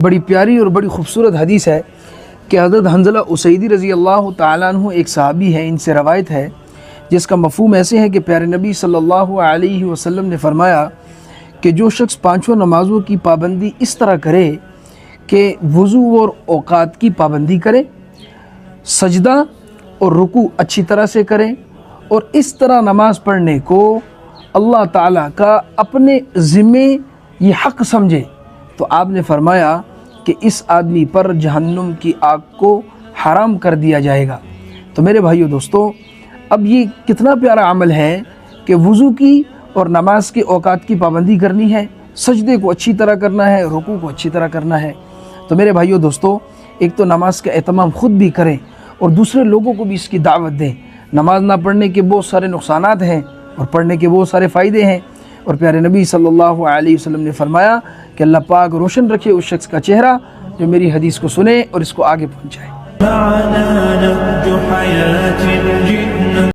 بڑی پیاری اور بڑی خوبصورت حدیث ہے کہ حضرت حنظلہ اسیدی رضی اللہ تعالیٰ عنہ ایک صحابی ہیں، ان سے روایت ہے جس کا مفہوم ایسے ہے کہ پیارے نبی صلی اللہ علیہ وسلم نے فرمایا کہ جو شخص پانچوں نمازوں کی پابندی اس طرح کرے کہ وضو اور اوقات کی پابندی کرے، سجدہ اور رکوع اچھی طرح سے کرے، اور اس طرح نماز پڑھنے کو اللہ تعالیٰ کا اپنے ذمے یہ حق سمجھے، تو آپ نے فرمایا کہ اس آدمی پر جہنم کی آگ کو حرام کر دیا جائے گا۔ تو میرے بھائیو دوستو، اب یہ کتنا پیارا عمل ہے کہ وضو کی اور نماز کے اوقات کی پابندی کرنی ہے، سجدے کو اچھی طرح کرنا ہے، رکوع کو اچھی طرح کرنا ہے۔ تو میرے بھائیو دوستو، ایک تو نماز کا اہتمام خود بھی کریں اور دوسرے لوگوں کو بھی اس کی دعوت دیں۔ نماز نہ پڑھنے کے بہت سارے نقصانات ہیں اور پڑھنے کے بہت سارے فائدے ہیں، اور پیارے نبی صلی اللہ علیہ وسلم نے فرمایا کہ اللہ پاک روشن رکھے اس شخص کا چہرہ جو میری حدیث کو سنے اور اس کو آگے پہنچائے۔